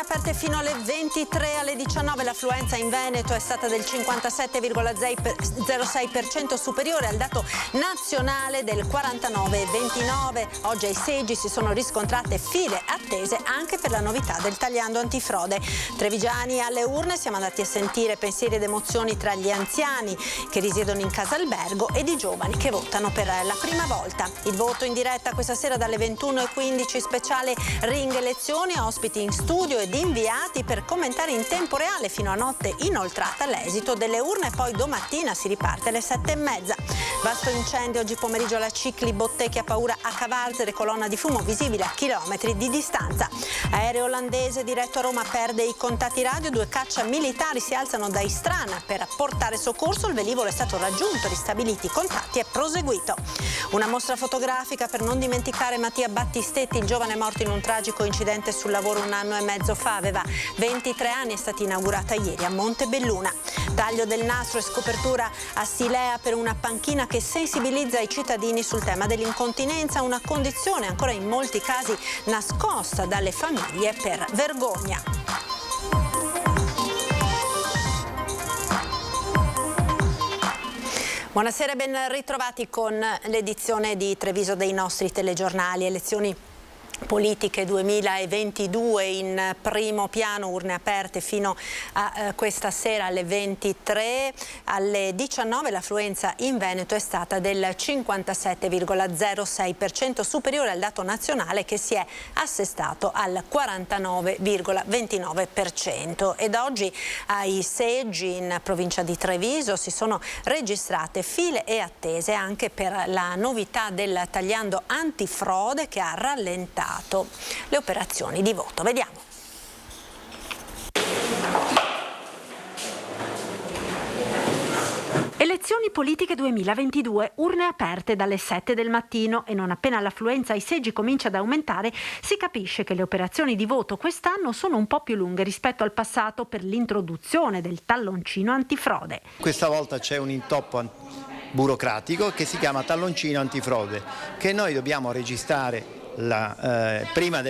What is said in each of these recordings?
aperte fino alle 23, alle 19 l'affluenza in Veneto è stata del 57,06% superiore al dato nazionale del 49,29. Oggi ai seggi si sono riscontrate file attese anche per la novità del tagliando antifrode. Trevigiani alle urne, siamo andati a sentire pensieri ed emozioni tra gli anziani che risiedono in casa albergo ed i giovani che votano per la prima volta. Il voto in diretta questa sera dalle 21:15, speciale Ring Elezioni, ospiti in studio ed inviati per commentare in tempo reale fino a notte inoltrata l'esito delle urne. Poi domattina si riparte alle 7:30. Vasto incendio oggi pomeriggio alla Cicli Bottecchia Paura a Cavarzere, colonna di fumo visibile a chilometri di distanza. Aereo olandese diretto a Roma perde i contatti radio, 2 caccia militari si alzano da Istrana per portare soccorso, il velivolo è stato raggiunto, ristabiliti i contatti e proseguito. Una mostra fotografica per non dimenticare Mattia Battistetti, il giovane morto in un tragico incidente sul lavoro un anno e mezzo fa, aveva 23 anni, è stata inaugurata ieri a Montebelluna. Taglio del nastro e scopertura a Silea per una panchina che sensibilizza i cittadini sul tema dell'incontinenza, una condizione ancora in molti casi nascosta dalle famiglie per vergogna. Buonasera e ben ritrovati con l'edizione di Treviso dei nostri telegiornali. Elezioni politiche 2022 in primo piano, urne aperte fino a questa sera alle 23. Alle 19 l'affluenza in Veneto è stata del 57,06%, superiore al dato nazionale che si è assestato al 49,29%. Ed oggi ai seggi in provincia di Treviso si sono registrate file e attese anche per la novità del tagliando antifrode che ha rallentato le operazioni di voto. Vediamo. Elezioni politiche 2022, urne aperte dalle 7 del mattino e non appena l'affluenza ai seggi comincia ad aumentare si capisce che le operazioni di voto quest'anno sono un po' più lunghe rispetto al passato per l'introduzione del talloncino antifrode. Questa volta c'è un intoppo burocratico che si chiama talloncino antifrode che noi dobbiamo registrare prima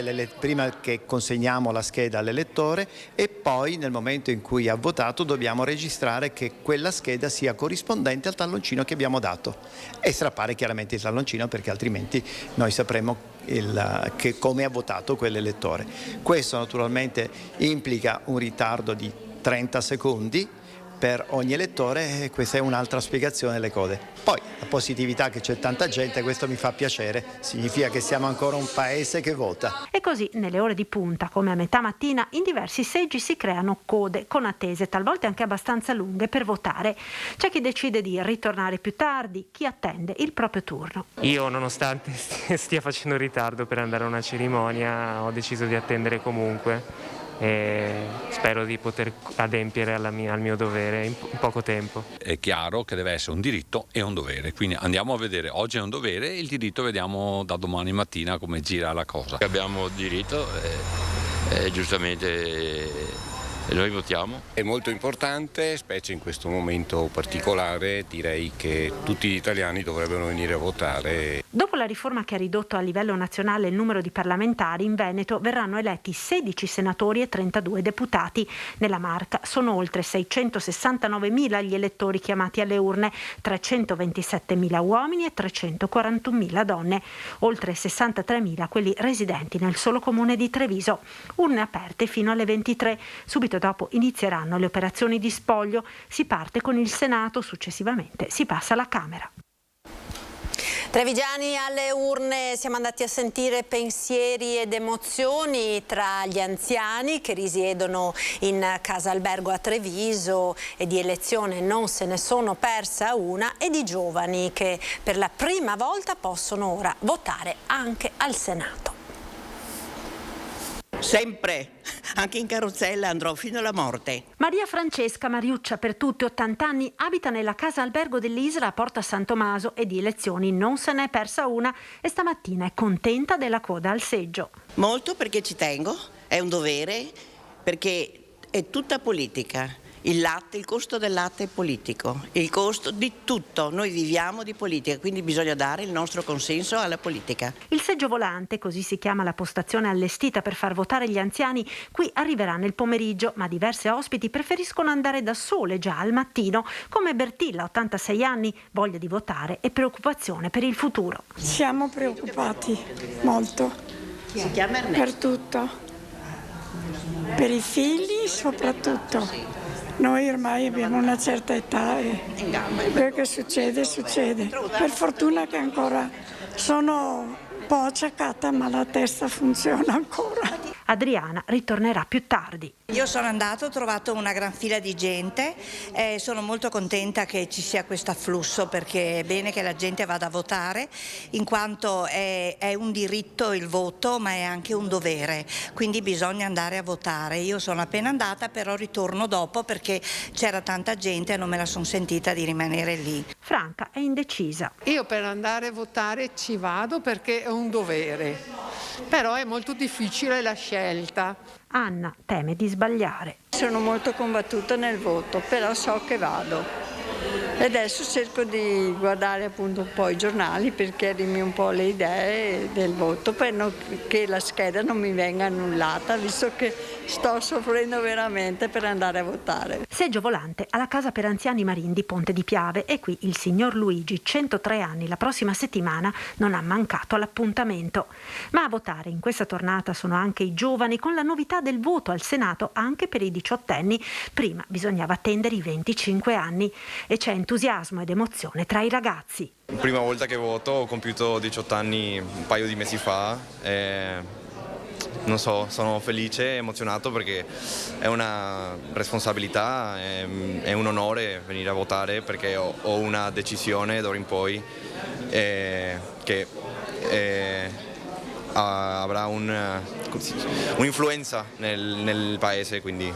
che consegniamo la scheda all'elettore e poi nel momento in cui ha votato dobbiamo registrare che quella scheda sia corrispondente al talloncino che abbiamo dato e strappare chiaramente il talloncino perché altrimenti noi sapremo come ha votato quell'elettore. Questo naturalmente implica un ritardo di 30 secondi per ogni elettore e questa è un'altra spiegazione delle cose. Poi la positività che c'è tanta gente, questo mi fa piacere, significa che siamo ancora un paese che vota. E così nelle ore di punta, come a metà mattina, in diversi seggi si creano code con attese talvolta anche abbastanza lunghe per votare. C'è chi decide di ritornare più tardi, chi attende il proprio turno. Io, nonostante stia facendo ritardo per andare a una cerimonia, ho deciso di attendere comunque. E spero di poter adempiere al mio dovere in poco tempo. È chiaro che deve essere un diritto e un dovere, quindi andiamo a vedere, oggi è un dovere, il diritto vediamo da domani mattina come gira la cosa. Abbiamo diritto e giustamente noi votiamo. È molto importante, specie in questo momento particolare, direi che tutti gli italiani dovrebbero venire a votare. Dopo la riforma che ha ridotto a livello nazionale il numero di parlamentari, in Veneto verranno eletti 16 senatori e 32 deputati. Nella Marca sono oltre 669.000 gli elettori chiamati alle urne, 327.000 uomini e 341.000 donne, oltre 63.000 quelli residenti nel solo comune di Treviso. Urne aperte fino alle 23. Subito dopo inizieranno le operazioni di spoglio, si parte con il Senato, successivamente si passa alla Camera. Trevigiani alle urne, siamo andati a sentire pensieri ed emozioni tra gli anziani che risiedono in casa albergo a Treviso e di elezione non se ne sono persa una, e di giovani che per la prima volta possono ora votare anche al Senato. Sempre, anche in carrozzella andrò fino alla morte. Maria Francesca Mariuccia, per tutti 80 anni, abita nella casa albergo dell'Isla a Porta San Tommaso e di elezioni non se ne è persa una e stamattina è contenta della coda al seggio. Molto perché ci tengo, è un dovere, perché è tutta politica. Il latte, il costo del latte è politico, il costo di tutto. Noi viviamo di politica, quindi bisogna dare il nostro consenso alla politica. Il seggio volante, così si chiama la postazione allestita per far votare gli anziani, qui arriverà nel pomeriggio, ma diverse ospiti preferiscono andare da sole già al mattino, come Bertilla, 86 anni, voglia di votare e preoccupazione per il futuro. Siamo preoccupati molto. Si chiama Ernesto. Per tutto, per i figli soprattutto. Noi ormai abbiamo una certa età e quello che succede, succede. Per fortuna che ancora sono un po' acciaccata, ma la testa funziona ancora. Adriana ritornerà più tardi. Io sono andata, ho trovato una gran fila di gente e sono molto contenta che ci sia questo afflusso, perché è bene che la gente vada a votare, in quanto è un diritto il voto, ma è anche un dovere, quindi bisogna andare a votare. Io sono appena andata, però ritorno dopo perché c'era tanta gente e non me la sono sentita di rimanere lì. Franca è indecisa. Io per andare a votare ci vado perché è un dovere, però è molto difficile la scelta. Anna teme di sbagliare. Sono molto combattuta nel voto, però so che vado. E adesso cerco di guardare appunto un po' i giornali per chiarirmi un po' le idee del voto, per che la scheda non mi venga annullata, visto che sto soffrendo veramente per andare a votare. Seggio volante alla casa per anziani Marin di Ponte di Piave, e qui il signor Luigi, 103 anni, la prossima settimana non ha mancato all'appuntamento. Ma a votare in questa tornata sono anche i giovani, con la novità del voto al Senato anche per i 18enni. Prima bisognava attendere i 25 anni e c'è entusiasmo ed emozione tra i ragazzi. Prima volta che voto, ho compiuto 18 anni un paio di mesi fa. Non so, sono felice e emozionato perché è una responsabilità, è un onore venire a votare, perché ho una decisione d'ora in poi che avrà un'influenza nel paese, quindi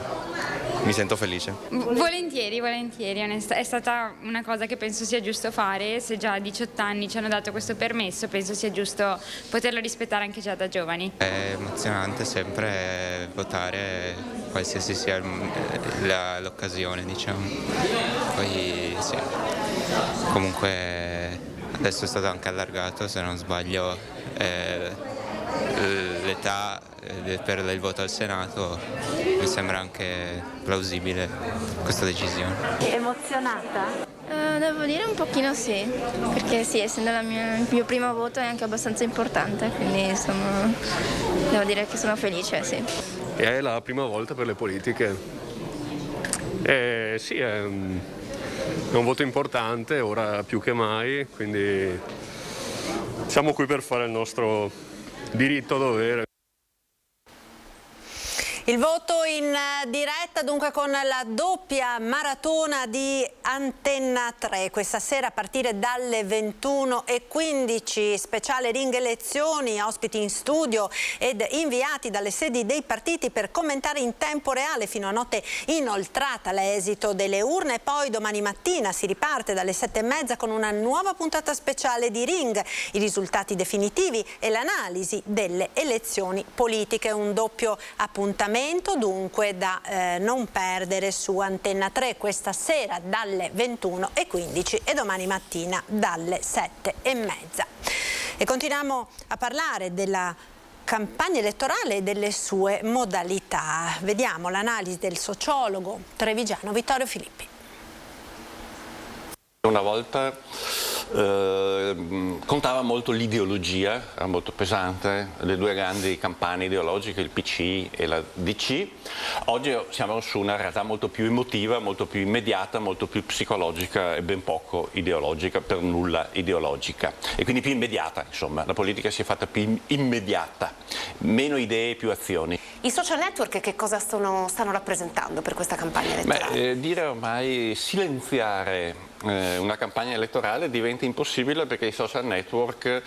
mi sento felice. Volentieri, è stata una cosa che penso sia giusto fare. Se già a 18 anni ci hanno dato questo permesso, penso sia giusto poterlo rispettare anche già da giovani. È emozionante sempre votare, qualsiasi sia l'occasione, diciamo. Poi sì, comunque adesso è stato anche allargato, se non sbaglio, l'età per il voto al Senato. Mi sembra anche plausibile questa decisione. Emozionata? Devo dire un pochino sì, perché sì, essendo il mio primo voto è anche abbastanza importante, quindi devo dire che sono felice, sì. È la prima volta per le politiche. Sì, è un voto importante, ora più che mai, quindi siamo qui per fare il nostro diritto-dovere. Il voto in diretta dunque con la doppia maratona di Antenna 3 questa sera a partire dalle 21:15, speciale ring elezioni, ospiti in studio ed inviati dalle sedi dei partiti per commentare in tempo reale fino a notte inoltrata l'esito delle urne. Poi domani mattina si riparte dalle 7:30 con una nuova puntata speciale di Ring, i risultati definitivi e l'analisi delle elezioni politiche, un doppio appuntamento dunque da non perdere su Antenna 3 questa sera dalle 21:15 e domani mattina dalle 7:30. E continuiamo a parlare della campagna elettorale e delle sue modalità. Vediamo l'analisi del sociologo trevigiano Vittorio Filippi. Una volta contava molto l'ideologia, era molto pesante, le due grandi campane ideologiche, il PC e la DC. Oggi siamo su una realtà molto più emotiva, molto più immediata, molto più psicologica e ben poco ideologica, per nulla ideologica. E quindi più immediata, insomma, la politica si è fatta più immediata, meno idee, più azioni. I social network che cosa stanno rappresentando per questa campagna elettorale? Dire ormai silenziare una campagna elettorale diventa impossibile perché i social network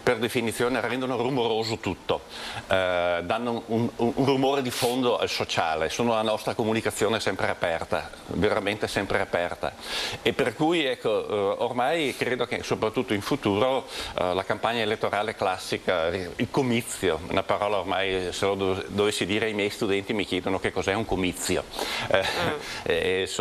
per definizione rendono rumoroso tutto, danno un rumore di fondo al sociale, sono la nostra comunicazione sempre aperta, veramente sempre aperta, e per cui ecco, ormai credo che soprattutto in futuro la campagna elettorale classica, il comizio, una parola ormai se lo dovessi dire ai miei studenti mi chiedono che cos'è un comizio,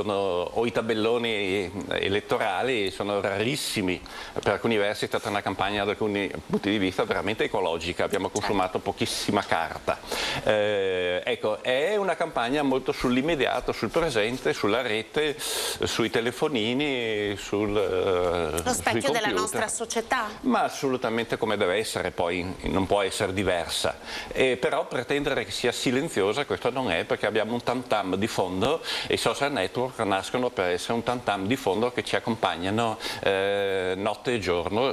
o i tabelloni elettorali sono rarissimi, per alcuni versi è stata una campagna da alcuni punti di vista veramente ecologica, abbiamo consumato pochissima carta, ecco, è una campagna molto sull'immediato, sul presente, sulla rete, sui telefonini, lo specchio della nostra società. Ma assolutamente come deve essere, poi non può essere diversa, però pretendere che sia silenziosa questo non è, perché abbiamo un tam tam di fondo e i social network nascono per essere un tam tam di fondo che ci accompagnano notte e giorno.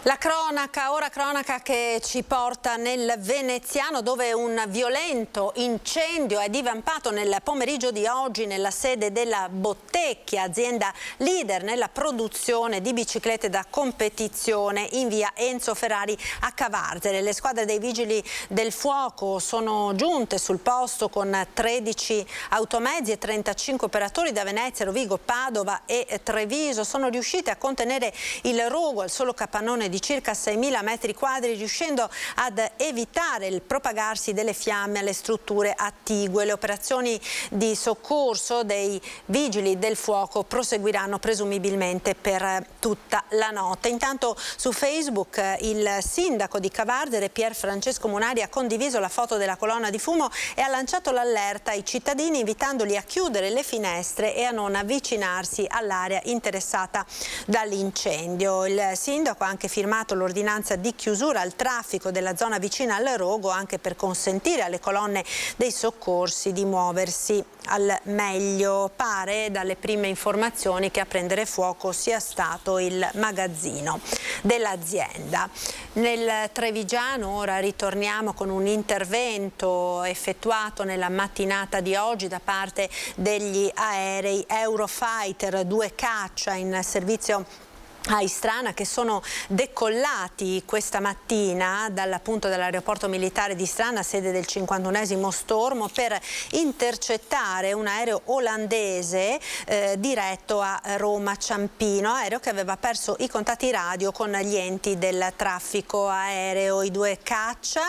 La cronaca, ora cronaca che ci porta nel veneziano, dove un violento incendio è divampato nel pomeriggio di oggi nella sede della Bottecchia, azienda leader nella produzione di biciclette da competizione in via Enzo Ferrari a Cavarzere. Le squadre dei vigili del fuoco sono giunte sul posto con 13 automezzi e 35 operatori da Venezia, Rovigo, Padova e Treviso. Sono riusciti a contenere il rogo al solo capannone di circa 6.000 metri quadri, riuscendo ad evitare il propagarsi delle fiamme alle strutture attigue. Le operazioni di soccorso dei vigili del fuoco proseguiranno presumibilmente per tutta la notte. Intanto su Facebook il sindaco di Cavarzere, Pier Francesco Munari, ha condiviso la foto della colonna di fumo e ha lanciato l'allerta ai cittadini, invitandoli a chiudere le finestre e a non avvicinarsi all'area interessata dall'incendio. Il sindaco ha anche firmato l'ordinanza di chiusura al traffico della zona vicina al rogo, anche per consentire alle colonne dei soccorsi di muoversi al meglio. Pare dalle prime informazioni che a prendere fuoco sia stato il magazzino dell'azienda. Nel Trevigiano ora ritorniamo con un intervento effettuato nella mattinata di oggi da parte degli aerei Eurofighter, 2 caccia in servizio a Istrana, che sono decollati questa mattina dall'appunto dell'aeroporto militare di Istrana, sede del 51esimo stormo, per intercettare un aereo olandese diretto a Roma Ciampino, aereo che aveva perso i contatti radio con gli enti del traffico aereo. I 2 caccia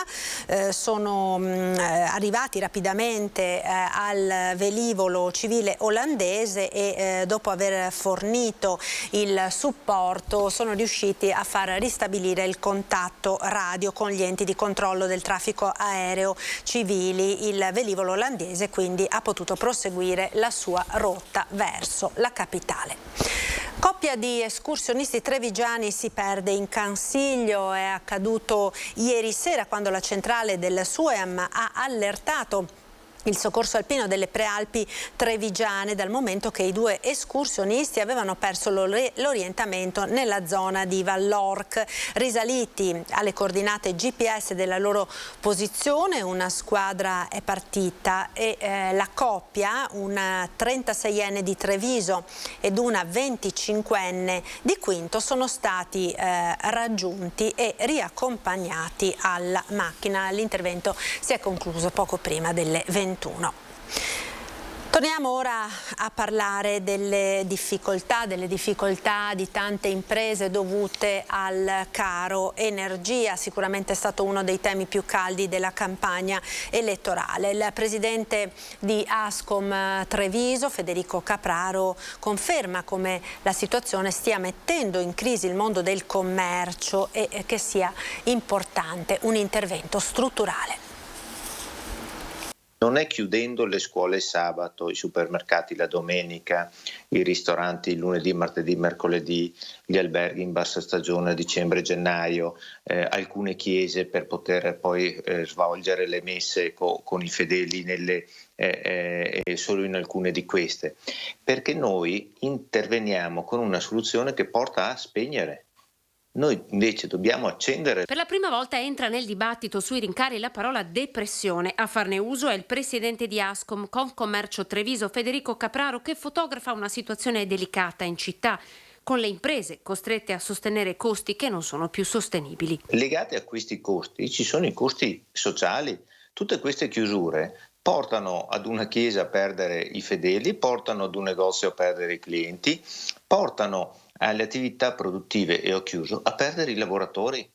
sono arrivati rapidamente al velivolo civile olandese e dopo aver fornito il supporto sono riusciti a far ristabilire il contatto radio con gli enti di controllo del traffico aereo civili. Il velivolo olandese quindi ha potuto proseguire la sua rotta verso la capitale. Coppia di escursionisti trevigiani si perde in Cansiglio. È accaduto ieri sera quando la centrale del SUEM ha allertato il soccorso alpino delle prealpi trevigiane, dal momento che i 2 escursionisti avevano perso l'orientamento nella zona di Vallorc. Risaliti alle coordinate GPS della loro posizione, una squadra è partita e la coppia, una 36enne di Treviso ed una 25enne di Quinto, sono stati raggiunti e riaccompagnati alla macchina. L'intervento si è concluso poco prima delle 21. Torniamo ora a parlare delle difficoltà di tante imprese dovute al caro energia. Sicuramente è stato uno dei temi più caldi della campagna elettorale. Il presidente di Ascom Treviso, Federico Capraro, conferma come la situazione stia mettendo in crisi il mondo del commercio e che sia importante un intervento strutturale. Non è chiudendo le scuole sabato, i supermercati la domenica, i ristoranti il lunedì, martedì, mercoledì, gli alberghi in bassa stagione dicembre, gennaio, alcune chiese per poter poi svolgere le messe con i fedeli solo in alcune di queste, perché noi interveniamo con una soluzione che porta a spegnere. Noi invece dobbiamo accendere. Per la prima volta entra nel dibattito sui rincari la parola depressione. A farne uso è il presidente di Ascom Confcommercio Treviso, Federico Capraro, che fotografa una situazione delicata in città, con le imprese costrette a sostenere costi che non sono più sostenibili. Legati a questi costi ci sono i costi sociali. Tutte queste chiusure portano ad una chiesa a perdere i fedeli, portano ad un negozio a perdere i clienti, portano alle attività produttive, e ho chiuso, a perdere i lavoratori.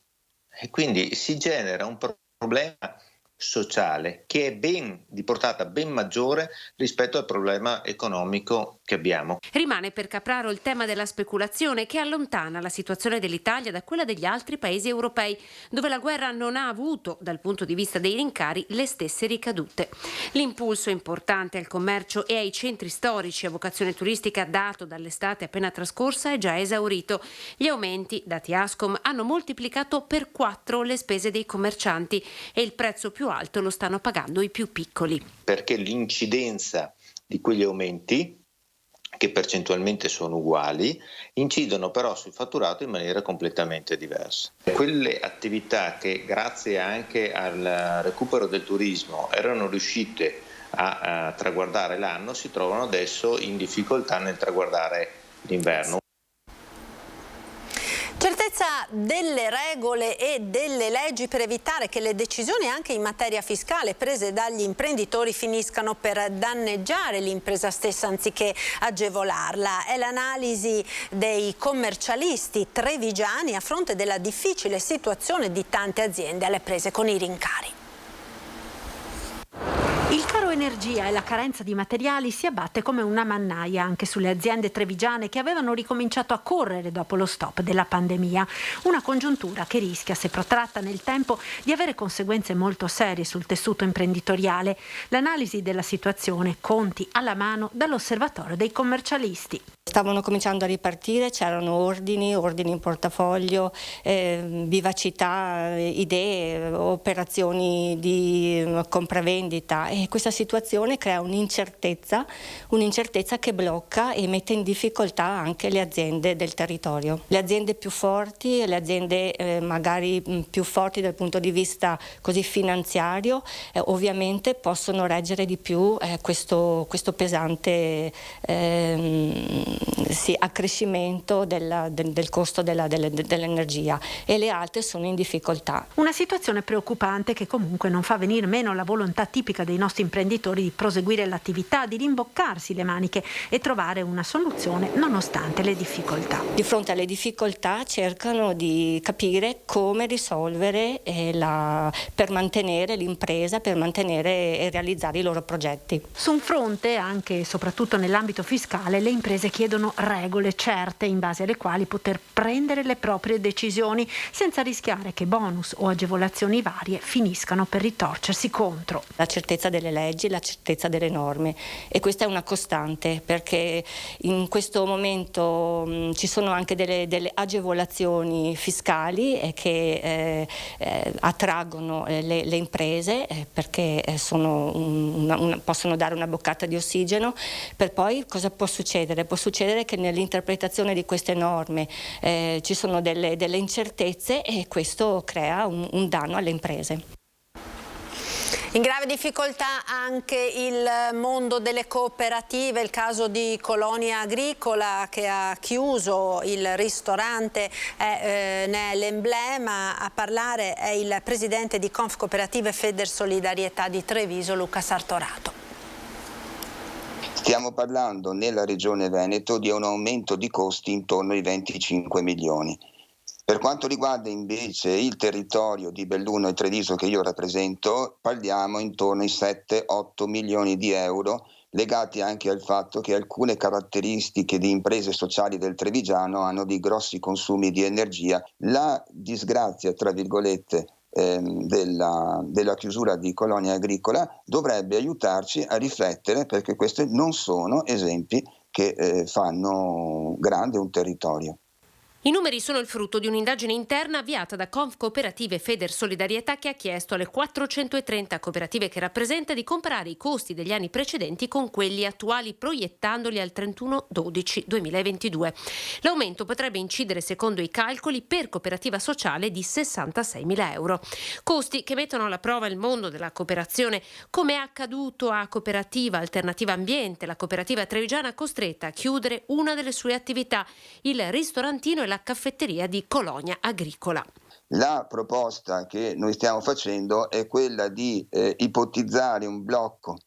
E quindi si genera un problema sociale che è di portata ben maggiore rispetto al problema economico che abbiamo. Rimane per Capraro il tema della speculazione, che allontana la situazione dell'Italia da quella degli altri paesi europei, dove la guerra non ha avuto, dal punto di vista dei rincari, le stesse ricadute. L'impulso importante al commercio e ai centri storici a vocazione turistica dato dall'estate appena trascorsa è già esaurito. Gli aumenti, dati Ascom, hanno moltiplicato per 4 le spese dei commercianti e il prezzo più alto lo stanno pagando i più piccoli. Perché l'incidenza di quegli aumenti, che percentualmente sono uguali, incidono però sul fatturato in maniera completamente diversa. Quelle attività che grazie anche al recupero del turismo erano riuscite a traguardare l'anno si trovano adesso in difficoltà nel traguardare l'inverno. Certezza delle regole e delle leggi per evitare che le decisioni anche in materia fiscale prese dagli imprenditori finiscano per danneggiare l'impresa stessa anziché agevolarla. È l'analisi dei commercialisti trevigiani a fronte della difficile situazione di tante aziende alle prese con i rincari. Il caro energia e la carenza di materiali si abbatte come una mannaia anche sulle aziende trevigiane che avevano ricominciato a correre dopo lo stop della pandemia. Una congiuntura che rischia, se protratta nel tempo, di avere conseguenze molto serie sul tessuto imprenditoriale. L'analisi della situazione, conti alla mano, dall'Osservatorio dei commercialisti. Stavano cominciando a ripartire, c'erano ordini in portafoglio, vivacità, idee, operazioni di compravendita, e questa situazione crea un'incertezza che blocca e mette in difficoltà anche le aziende del territorio. Le aziende più forti, le aziende magari più forti dal punto di vista così finanziario, ovviamente possono reggere di più questo pesante accrescimento del costo dell'energia, e le altre sono in difficoltà. Una situazione preoccupante che comunque non fa venir meno la volontà tipica dei nostri imprenditori di proseguire l'attività, di rimboccarsi le maniche e trovare una soluzione nonostante le difficoltà. Di fronte alle difficoltà cercano di capire come risolvere per mantenere l'impresa, per mantenere e realizzare i loro progetti. Su un fronte, anche e soprattutto nell'ambito fiscale, le imprese chiedono regole certe in base alle quali poter prendere le proprie decisioni senza rischiare che bonus o agevolazioni varie finiscano per ritorcersi contro. La certezza delle leggi, la certezza delle norme, e questa è una costante, perché in questo momento ci sono anche delle agevolazioni fiscali che attraggono le imprese perché possono dare una boccata di ossigeno. Per poi cosa può succedere? Può succedere che nell'interpretazione di queste norme ci sono delle incertezze, e questo crea un danno alle imprese. In grave difficoltà anche il mondo delle cooperative, il caso di Colonia Agricola che ha chiuso il ristorante ne è l'emblema. A parlare è il presidente di Confcooperative Federsolidarietà di Treviso, Luca Sartorato. Stiamo parlando nella regione Veneto di un aumento di costi intorno ai 25 milioni. Per quanto riguarda invece il territorio di Belluno e Treviso che io rappresento, parliamo intorno ai 7-8 milioni di euro, legati anche al fatto che alcune caratteristiche di imprese sociali del Trevigiano hanno dei grossi consumi di energia. La disgrazia, tra virgolette, della chiusura di Colonia Agricola dovrebbe aiutarci a riflettere, perché questi non sono esempi che fanno grande un territorio. I numeri sono il frutto di un'indagine interna avviata da Confcooperative e Federsolidarietà, che ha chiesto alle 430 cooperative che rappresenta di comparare i costi degli anni precedenti con quelli attuali, proiettandoli al 31/12/2022. L'aumento potrebbe incidere, secondo i calcoli, per cooperativa sociale di 66.000 euro. Costi che mettono alla prova il mondo della cooperazione, come è accaduto a Cooperativa Alternativa Ambiente, la cooperativa trevigiana costretta a chiudere una delle sue attività, il ristorantino e la caffetteria di Colonia Agricola. La proposta che noi stiamo facendo è quella di ipotizzare un blocco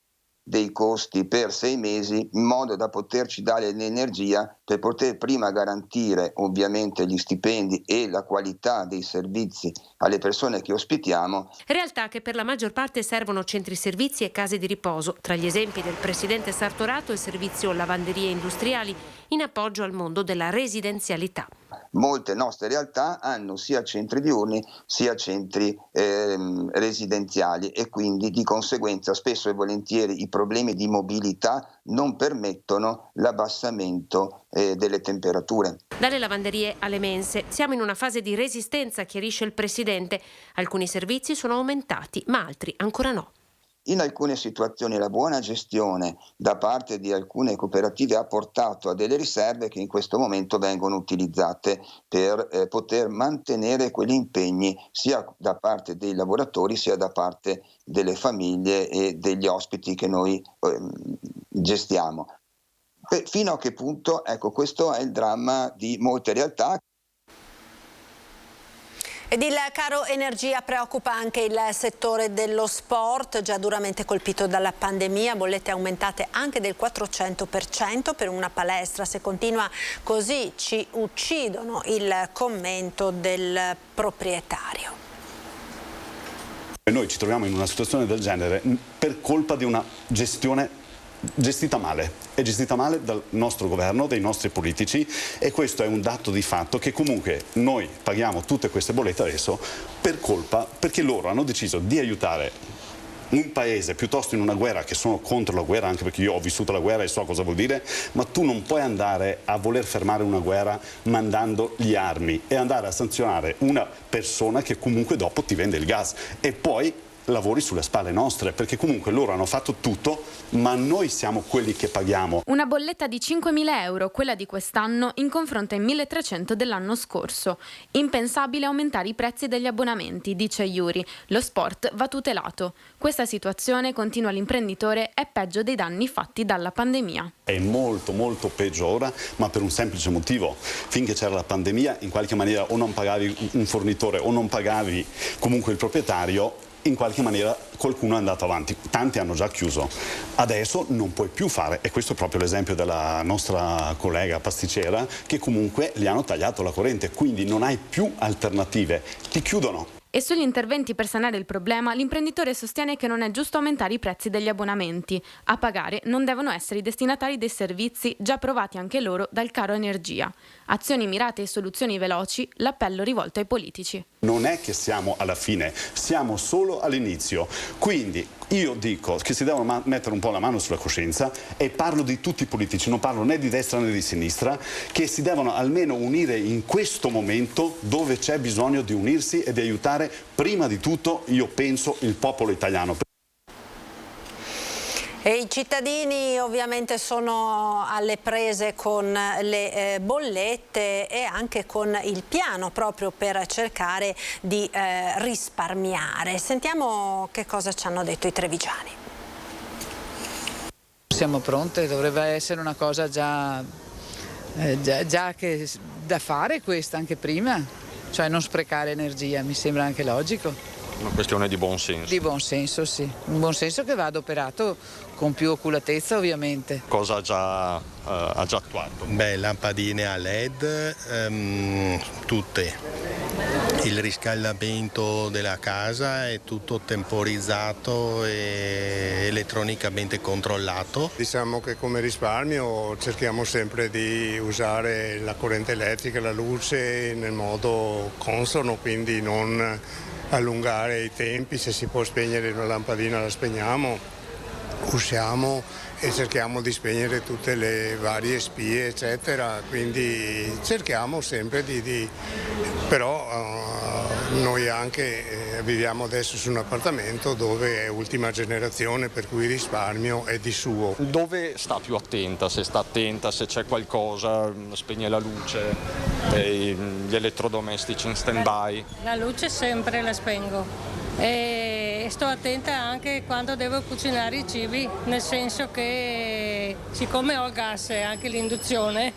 dei costi per 6 mesi, in modo da poterci dare l'energia per poter prima garantire ovviamente gli stipendi e la qualità dei servizi alle persone che ospitiamo. Realtà che per la maggior parte servono centri servizi e case di riposo. Tra gli esempi del presidente Sartorato il servizio lavanderie industriali, in appoggio al mondo della residenzialità. Molte nostre realtà hanno sia centri diurni sia centri residenziali, e quindi di conseguenza spesso e volentieri i problemi di mobilità non permettono l'abbassamento delle temperature. Dalle lavanderie alle mense, siamo in una fase di resistenza, chiarisce il presidente. Alcuni servizi sono aumentati, ma altri ancora no. In alcune situazioni la buona gestione da parte di alcune cooperative ha portato a delle riserve che in questo momento vengono utilizzate per poter mantenere quegli impegni sia da parte dei lavoratori sia da parte delle famiglie e degli ospiti che noi gestiamo. Fino a che punto? Ecco, questo è il dramma di molte realtà. Ed il caro energia preoccupa anche il settore dello sport, già duramente colpito dalla pandemia, bollette aumentate anche del 400% per una palestra. Se continua così ci uccidono, il commento del proprietario. Noi ci troviamo in una situazione del genere per colpa di una gestione gestita male, è gestita male dal nostro governo, dai nostri politici, e questo è un dato di fatto che comunque noi paghiamo tutte queste bollette adesso perché loro hanno deciso di aiutare un paese piuttosto in una guerra, che sono contro la guerra, anche perché io ho vissuto la guerra e so cosa vuol dire, ma tu non puoi andare a voler fermare una guerra mandando gli armi e andare a sanzionare una persona che comunque dopo ti vende il gas e poi lavori sulle spalle nostre, perché comunque loro hanno fatto tutto, ma noi siamo quelli che paghiamo. Una bolletta di 5.000 euro, quella di quest'anno, in confronto ai 1.300 dell'anno scorso. Impensabile aumentare i prezzi degli abbonamenti, dice Yuri. Lo sport va tutelato. Questa situazione, continua l'imprenditore, è peggio dei danni fatti dalla pandemia. È molto molto peggio ora, ma per un semplice motivo: finché c'era la pandemia in qualche maniera o non pagavi un fornitore o non pagavi comunque il proprietario, in qualche maniera qualcuno è andato avanti, tanti hanno già chiuso, adesso non puoi più fare, e questo è proprio l'esempio della nostra collega pasticcera, che comunque gli hanno tagliato la corrente, quindi non hai più alternative, ti chiudono. E sugli interventi per sanare il problema, l'imprenditore sostiene che non è giusto aumentare i prezzi degli abbonamenti. A pagare non devono essere i destinatari dei servizi già provati anche loro dal caro energia. Azioni mirate e soluzioni veloci, l'appello rivolto ai politici. Non è che siamo alla fine, siamo solo all'inizio. Quindi io dico che si devono mettere un po' la mano sulla coscienza, e parlo di tutti i politici, non parlo né di destra né di sinistra, che si devono almeno unire in questo momento dove c'è bisogno di unirsi e di aiutare prima di tutto, io penso, il popolo italiano. E i cittadini ovviamente sono alle prese con le bollette e anche con il piano proprio per cercare di risparmiare. Sentiamo che cosa ci hanno detto i trevigiani. Siamo pronte, dovrebbe essere una cosa già che da fare questa anche prima, cioè non sprecare energia, mi sembra anche logico. Una questione di buon senso. Di buon senso, sì. Un buon senso che va adoperato con più oculatezza, ovviamente. Cosa ha già attuato? Beh, lampadine a LED, tutte. Il riscaldamento della casa è tutto temporizzato e elettronicamente controllato. Diciamo che come risparmio cerchiamo sempre di usare la corrente elettrica, la luce nel modo consono, quindi non allungare i tempi. Se si può spegnere una lampadina la spegniamo, usiamo cerchiamo di spegnere tutte le varie spie eccetera, quindi cerchiamo sempre però noi anche viviamo adesso su un appartamento dove è ultima generazione, per cui il risparmio è di suo. Dove sta più attenta? Se sta attenta, se c'è qualcosa, spegne la luce, gli elettrodomestici in stand-by? La luce sempre la spengo e sto attenta anche quando devo cucinare i cibi, nel senso che siccome ho il gas e anche l'induzione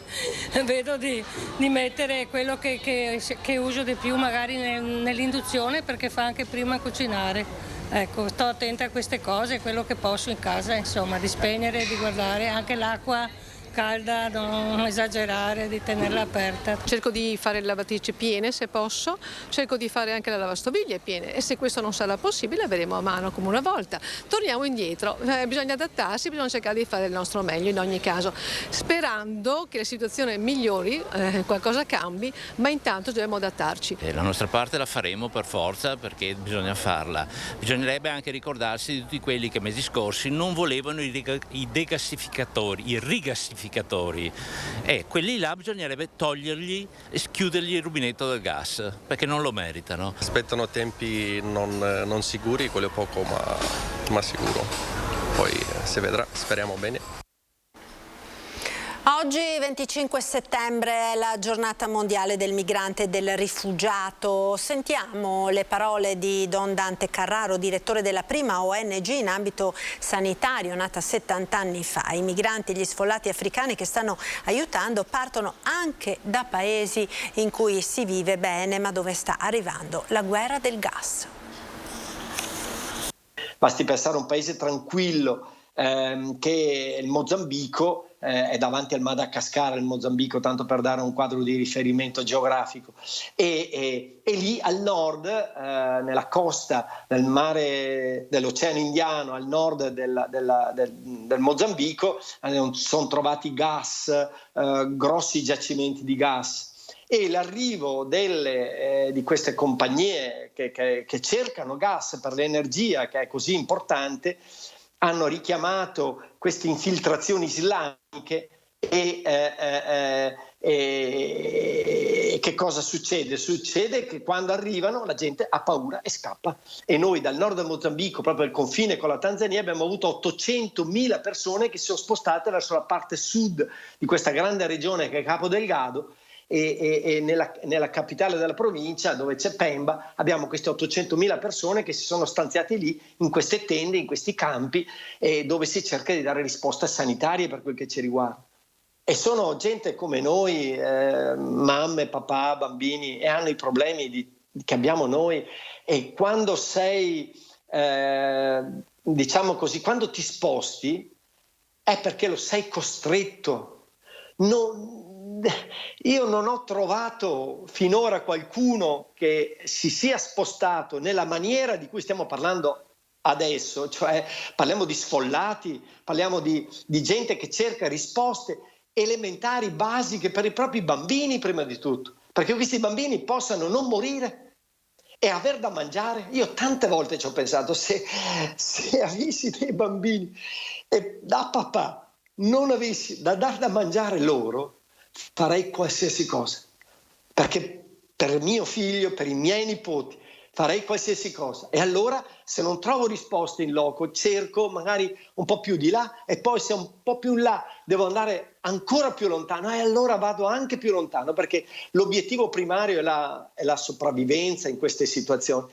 vedo di mettere quello che uso di più magari nell'induzione, perché fa anche prima cucinare. Ecco, sto attenta a queste cose, quello che posso in casa, insomma, di spegnere, di guardare anche l'acqua calda, non esagerare, di tenerla aperta. Cerco di fare le lavatrici piene se posso, cerco di fare anche le lavastoviglie piene e se questo non sarà possibile verremo a mano come una volta. Torniamo indietro, bisogna adattarsi, bisogna cercare di fare il nostro meglio in ogni caso, sperando che la situazione migliori, qualcosa cambi, ma intanto dobbiamo adattarci. La nostra parte la faremo per forza, perché bisogna farla. Bisognerebbe anche ricordarsi di tutti quelli che mesi scorsi non volevano i degassificatori, i rigassificatori. E quelli là bisognerebbe togliergli e chiudergli il rubinetto del gas, perché non lo meritano. Aspettano tempi non sicuri, quello è poco ma sicuro. Poi si vedrà, speriamo bene. Oggi 25 settembre è la giornata mondiale del migrante e del rifugiato. Sentiamo le parole di Don Dante Carraro, direttore della prima ONG in ambito sanitario, nata 70 anni fa. I migranti e gli sfollati africani che stanno aiutando partono anche da paesi in cui si vive bene, ma dove sta arrivando la guerra del gas. Basti pensare a un paese tranquillo che è il Mozambico, è davanti al Madagascar il Mozambico, tanto per dare un quadro di riferimento geografico, e lì al nord, nella costa del mare dell'Oceano Indiano, al nord del Mozambico, sono trovati gas, grossi giacimenti di gas. E l'arrivo di queste compagnie che cercano gas per l'energia, che è così importante, hanno richiamato queste infiltrazioni islamiche e che cosa succede? Succede che quando arrivano la gente ha paura e scappa. E noi dal nord del Mozambico, proprio al confine con la Tanzania, abbiamo avuto 800.000 persone che si sono spostate verso la parte sud di questa grande regione che è Cabo Delgado, e nella capitale della provincia, dove c'è Pemba, abbiamo queste 800.000 persone che si sono stanziate lì in queste tende, in questi campi, dove si cerca di dare risposte sanitarie per quel che ci riguarda. E sono gente come noi, mamme, papà, bambini, e hanno i problemi che abbiamo noi. E quando sei, diciamo così, quando ti sposti è perché lo sei costretto. Io non ho trovato finora qualcuno che si sia spostato nella maniera di cui stiamo parlando adesso, cioè parliamo di sfollati, parliamo di gente che cerca risposte elementari, basiche per i propri bambini prima di tutto, perché questi bambini possano non morire e aver da mangiare. Io tante volte ci ho pensato, se avessi dei bambini e da papà non avessi da dar da mangiare loro, farei qualsiasi cosa, perché per mio figlio, per i miei nipoti, farei qualsiasi cosa. E allora, se non trovo risposte in loco, cerco magari un po' più di là, e poi se un po' più in là devo andare ancora più lontano, e allora vado anche più lontano, perché l'obiettivo primario è la sopravvivenza in queste situazioni.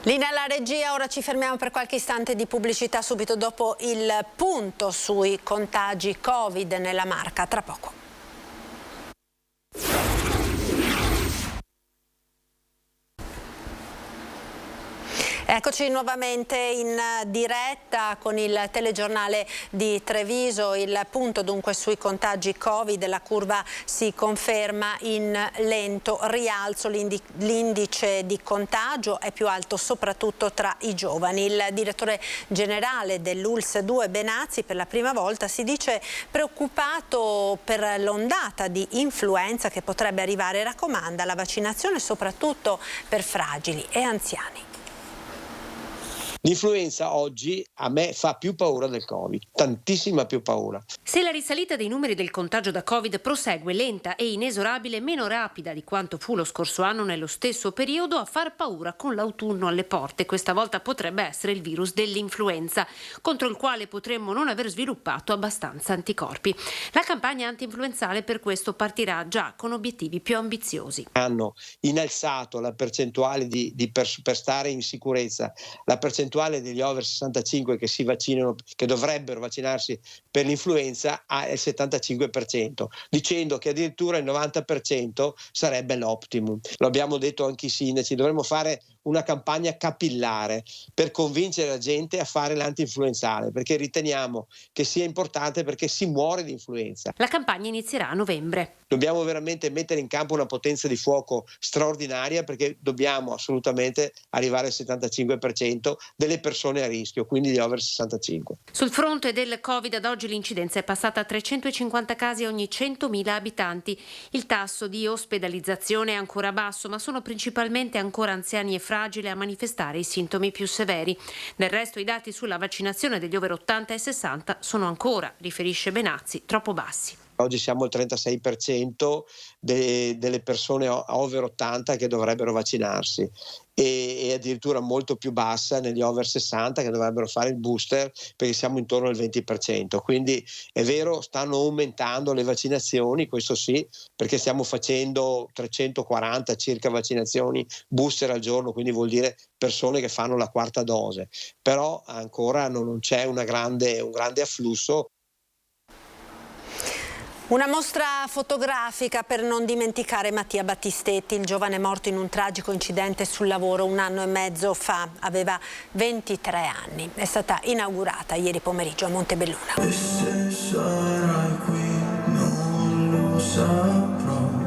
Linea alla regia, ora ci fermiamo per qualche istante di pubblicità, subito dopo il punto sui contagi Covid nella Marca, tra poco. Eccoci nuovamente in diretta con il telegiornale di Treviso. Il punto dunque sui contagi Covid, la curva si conferma in lento rialzo, l'indice di contagio è più alto soprattutto tra i giovani. Il direttore generale dell'ULSS 2 Benazzi per la prima volta si dice preoccupato per l'ondata di influenza che potrebbe arrivare e raccomanda la vaccinazione soprattutto per fragili e anziani. L'influenza oggi a me fa più paura del Covid, tantissima più paura. Se la risalita dei numeri del contagio da Covid prosegue lenta e inesorabile, meno rapida di quanto fu lo scorso anno nello stesso periodo, a far paura con l'autunno alle porte. Questa volta potrebbe essere il virus dell'influenza, contro il quale potremmo non aver sviluppato abbastanza anticorpi. La campagna anti-influenzale per questo partirà già con obiettivi più ambiziosi. Hanno innalzato la percentuale per stare in sicurezza, la percentuale degli over 65 che si vaccinano, che dovrebbero vaccinarsi per l'influenza, al 75%, dicendo che addirittura il 90% sarebbe l'optimum. Lo abbiamo detto anche i sindaci, dovremmo fare una campagna capillare per convincere la gente a fare l'anti-influenzale, perché riteniamo che sia importante, perché si muore di influenza. La campagna inizierà a novembre. Dobbiamo veramente mettere in campo una potenza di fuoco straordinaria, perché dobbiamo assolutamente arrivare al 75% delle persone a rischio, quindi di over 65. Sul fronte del Covid ad oggi l'incidenza è passata a 350 casi ogni 100.000 abitanti. Il tasso di ospedalizzazione è ancora basso, ma sono principalmente ancora anziani e fragili a manifestare i sintomi più severi. Del resto i dati sulla vaccinazione degli over 80 e 60 sono ancora, riferisce Benazzi, troppo bassi. Oggi siamo al 36% delle persone over 80 che dovrebbero vaccinarsi e addirittura molto più bassa negli over 60 che dovrebbero fare il booster, perché siamo intorno al 20%. Quindi è vero, stanno aumentando le vaccinazioni, questo sì, perché stiamo facendo 340 circa vaccinazioni booster al giorno, quindi vuol dire persone che fanno la quarta dose, però ancora non c'è un grande afflusso. Una mostra fotografica per non dimenticare Mattia Battistetti, il giovane morto in un tragico incidente sul lavoro 1 anno e mezzo fa. Aveva 23 anni. È stata inaugurata ieri pomeriggio a Montebelluna. E se sarai qui non lo saprò.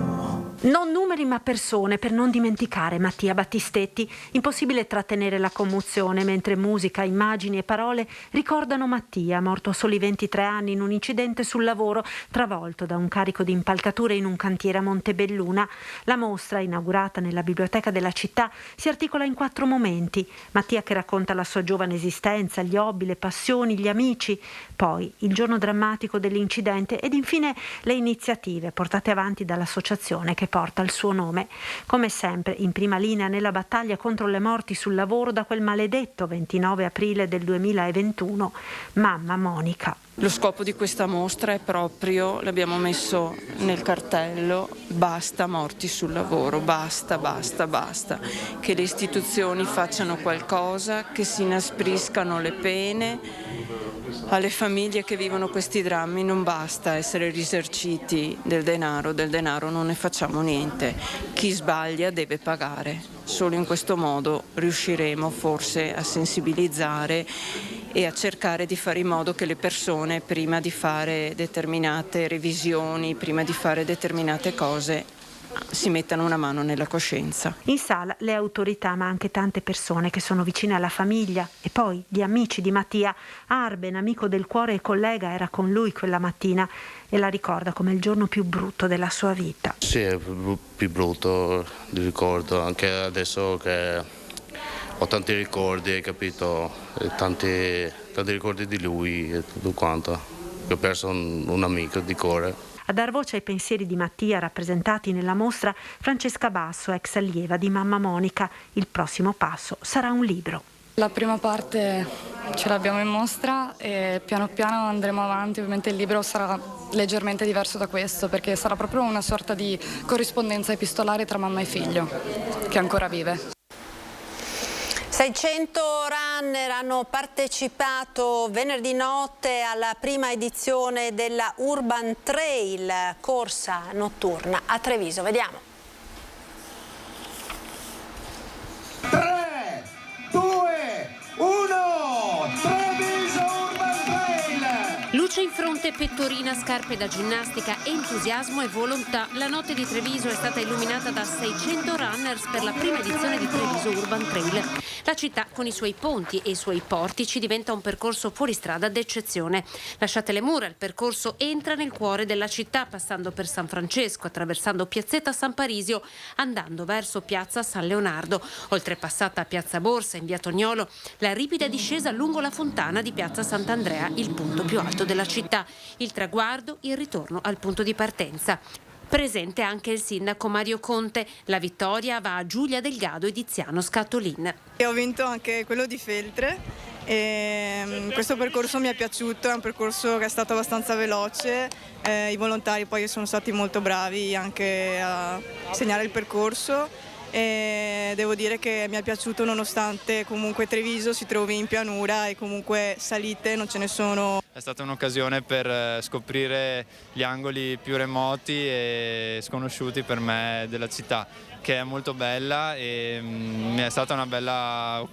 Non numeri ma persone, per non dimenticare Mattia Battistetti. Impossibile trattenere la commozione mentre musica, immagini e parole ricordano Mattia, morto a soli 23 anni in un incidente sul lavoro, travolto da un carico di impalcature in un cantiere a Montebelluna. La mostra, inaugurata nella biblioteca della città, si articola in 4 momenti. Mattia che racconta la sua giovane esistenza, gli hobby, le passioni, gli amici, poi il giorno drammatico dell'incidente ed infine le iniziative portate avanti dall'associazione che porta il suo nome. Come sempre, in prima linea nella battaglia contro le morti sul lavoro da quel maledetto 29 aprile del 2021, mamma Monica. Lo scopo di questa mostra è proprio, l'abbiamo messo nel cartello, basta morti sul lavoro, basta, basta, basta. Che le istituzioni facciano qualcosa, che si inaspriscano le pene. Alle famiglie che vivono questi drammi non basta essere risarciti del denaro non ne facciamo niente. Chi sbaglia deve pagare. Solo in questo modo riusciremo forse a sensibilizzare e a cercare di fare in modo che le persone, prima di fare determinate revisioni, prima di fare determinate cose, si mettano una mano nella coscienza. In sala le autorità, ma anche tante persone che sono vicine alla famiglia e poi gli amici di Mattia. Arben, amico del cuore e collega, era con lui quella mattina e la ricorda come il giorno più brutto della sua vita. Sì, è più brutto, li ricordo, anche adesso che ho tanti ricordi, hai capito, tanti ricordi di lui e tutto quanto, che ho perso un amico di cuore. A dar voce ai pensieri di Mattia rappresentati nella mostra Francesca Basso, ex allieva di mamma Monica. Il prossimo passo sarà un libro. La prima parte ce l'abbiamo in mostra e piano piano andremo avanti. Ovviamente il libro sarà leggermente diverso da questo, perché sarà proprio una sorta di corrispondenza epistolare tra mamma e figlio, che ancora vive. 600 runner hanno partecipato venerdì notte alla prima edizione della Urban Trail, corsa notturna a Treviso. Vediamo. 3, 2, 1, Treviso Urban Trail! Luce In fronte pettorina, scarpe da ginnastica, entusiasmo e volontà. La notte di Treviso è stata illuminata da 600 runners per la prima edizione di Treviso Urban Trail. La città con i suoi ponti e i suoi portici diventa un percorso fuoristrada d'eccezione. Lasciate le mura, il percorso entra nel cuore della città, passando per San Francesco, attraversando Piazzetta San Parisio, andando verso Piazza San Leonardo. Oltrepassata Piazza Borsa in via Toniolo, la ripida discesa lungo la fontana di Piazza Sant'Andrea, il punto più alto della città. Il traguardo, il ritorno al punto di partenza. Presente anche il sindaco Mario Conte. La vittoria va a Giulia Delgado e Tiziano Scattolin. Ho vinto anche quello di Feltre e questo percorso mi è piaciuto, è un percorso che è stato abbastanza veloce, i volontari poi sono stati molto bravi anche a segnare il percorso. E devo dire che mi è piaciuto nonostante comunque Treviso si trovi in pianura e comunque salite non ce ne sono. È stata un'occasione per scoprire gli angoli più remoti e sconosciuti per me della città, che è molto bella e mi è stata una bella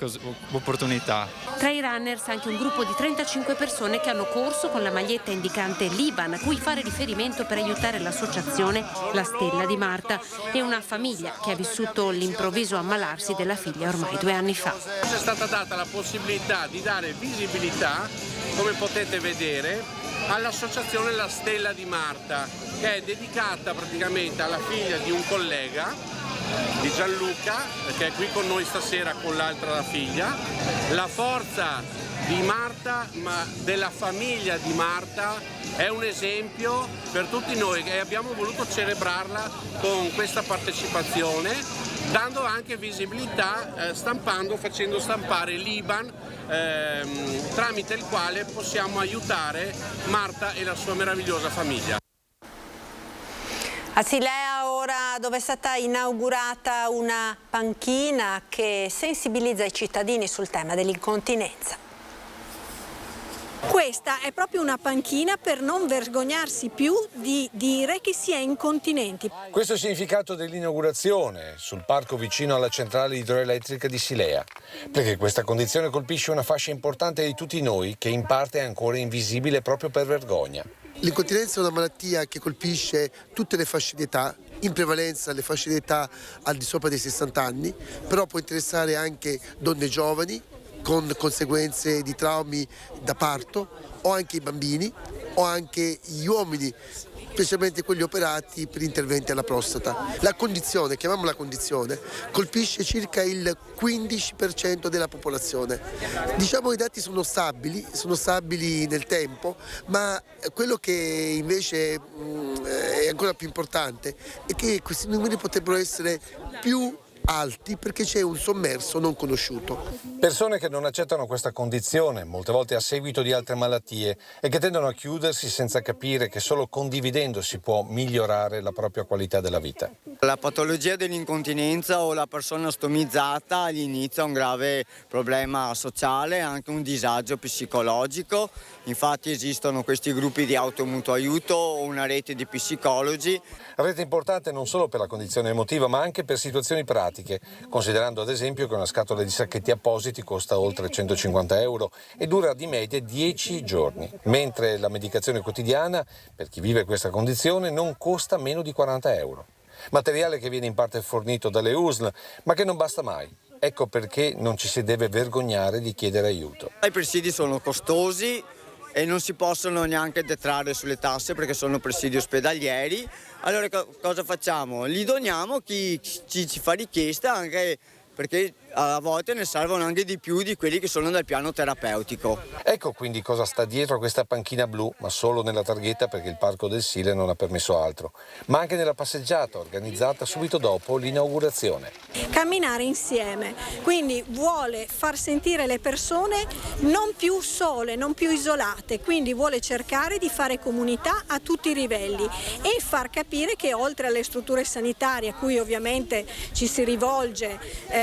opportunità. Tra i runners anche un gruppo di 35 persone che hanno corso con la maglietta indicante Liban, a cui fare riferimento per aiutare l'associazione La Stella di Marta, e una famiglia che ha vissuto l'improvviso ammalarsi della figlia ormai 2 anni fa. È stata data la possibilità di dare visibilità, come potete vedere, all'associazione La Stella di Marta, che è dedicata praticamente alla figlia di un collega, di Gianluca, che è qui con noi stasera con l'altra figlia. La forza di Marta, ma della famiglia di Marta, è un esempio per tutti noi e abbiamo voluto celebrarla con questa partecipazione, dando anche visibilità, facendo stampare l'IBAN tramite il quale possiamo aiutare Marta e la sua meravigliosa famiglia. A Silea ora, dove è stata inaugurata una panchina che sensibilizza i cittadini sul tema dell'incontinenza. Questa è proprio una panchina per non vergognarsi più di dire che si è incontinenti. Questo è il significato dell'inaugurazione sul parco vicino alla centrale idroelettrica di Silea, perché questa condizione colpisce una fascia importante di tutti noi che in parte è ancora invisibile proprio per vergogna. L'incontinenza è una malattia che colpisce tutte le fasce di età, in prevalenza le fasce di età al di sopra dei 60 anni, però può interessare anche donne giovani con conseguenze di traumi da parto, o anche i bambini, o anche gli uomini, specialmente quelli operati per interventi alla prostata. La condizione, chiamiamola condizione, colpisce circa il 15% della popolazione. Diciamo che i dati sono stabili nel tempo, ma quello che invece è ancora più importante è che questi numeri potrebbero essere più alti perché c'è un sommerso non conosciuto. Persone che non accettano questa condizione, molte volte a seguito di altre malattie, e che tendono a chiudersi senza capire che solo condividendo si può migliorare la propria qualità della vita. La patologia dell'incontinenza o la persona stomizzata all'inizio ha un grave problema sociale, anche un disagio psicologico. Infatti esistono questi gruppi di automutuo aiuto o una rete di psicologi. Rete importante non solo per la condizione emotiva ma anche per situazioni pratiche, considerando ad esempio che una scatola di sacchetti appositi costa oltre 150 euro e dura di media 10 giorni, mentre la medicazione quotidiana per chi vive questa condizione non costa meno di 40 euro. Materiale che viene in parte fornito dalle USL ma che non basta mai. Ecco perché non ci si deve vergognare di chiedere aiuto. I presidi sono costosi e non si possono neanche detrarre sulle tasse perché sono presidi ospedalieri. Allora cosa facciamo? Li doniamo chi ci fa richiesta, anche perché a volte ne servono anche di più di quelli che sono dal piano terapeutico. Ecco quindi cosa sta dietro a questa panchina blu, ma solo nella targhetta perché il Parco del Sile non ha permesso altro, ma anche nella passeggiata organizzata subito dopo l'inaugurazione. Camminare insieme, quindi vuole far sentire le persone non più sole, non più isolate, quindi vuole cercare di fare comunità a tutti i livelli e far capire che oltre alle strutture sanitarie a cui ovviamente ci si rivolge,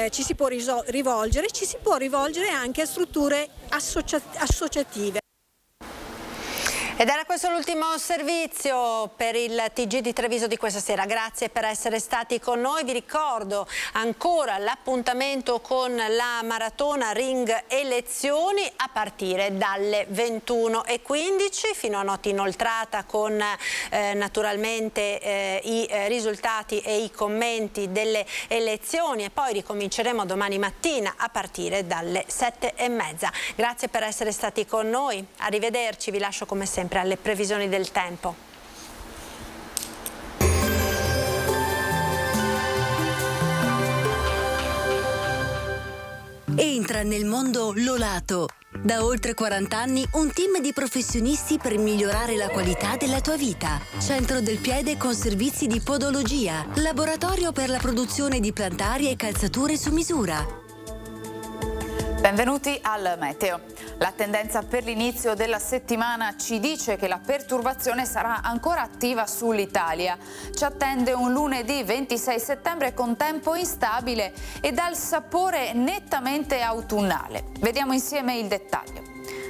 ci si può rivolgere anche a strutture associative. Ed era questo l'ultimo servizio per il TG di Treviso di questa sera. Grazie per essere stati con noi. Vi ricordo ancora l'appuntamento con la maratona Ring Elezioni a partire dalle 21:15 fino a notte inoltrata con naturalmente i risultati e i commenti delle elezioni, e poi ricominceremo domani mattina a partire dalle 7:30. Grazie per essere stati con noi. Arrivederci, vi lascio come sempre alle previsioni del tempo. Entra nel mondo Lolato. Da oltre 40 anni un team di professionisti per migliorare la qualità della tua vita. Centro del piede con servizi di podologia, laboratorio per la produzione di plantari e calzature su misura. Benvenuti al Meteo. La tendenza per l'inizio della settimana ci dice che la perturbazione sarà ancora attiva sull'Italia. Ci attende un lunedì 26 settembre con tempo instabile e dal sapore nettamente autunnale. Vediamo insieme il dettaglio.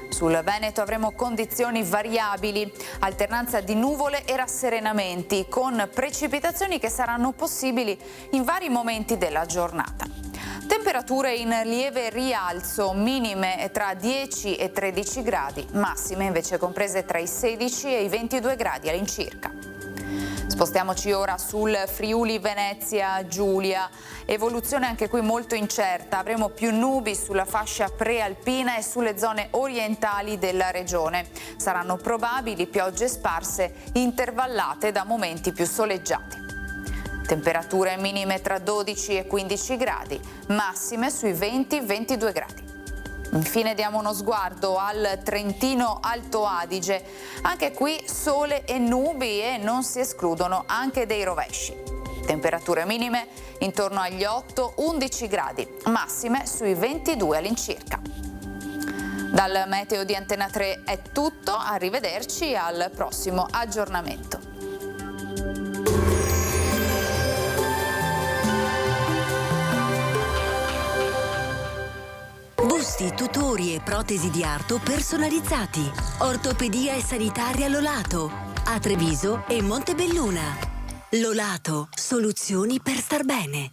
Sul Veneto avremo condizioni variabili, alternanza di nuvole e rasserenamenti, con precipitazioni che saranno possibili in vari momenti della giornata. Temperature in lieve rialzo, minime tra 10 e 13 gradi, massime invece comprese tra i 16 e i 22 gradi all'incirca. Spostiamoci ora sul Friuli Venezia Giulia, evoluzione anche qui molto incerta, avremo più nubi sulla fascia prealpina e sulle zone orientali della regione. Saranno probabili piogge sparse intervallate da momenti più soleggiati. Temperature minime tra 12 e 15 gradi, massime sui 20-22 gradi. Infine diamo uno sguardo al Trentino Alto Adige. Anche qui sole e nubi e non si escludono anche dei rovesci. Temperature minime intorno agli 8-11 gradi, massime sui 22 all'incirca. Dal Meteo di Antena 3 è tutto, arrivederci al prossimo aggiornamento. Busti, tutori e protesi di arto personalizzati. Ortopedia e sanitaria Lolato. A Treviso e Montebelluna. Lolato, soluzioni per star bene.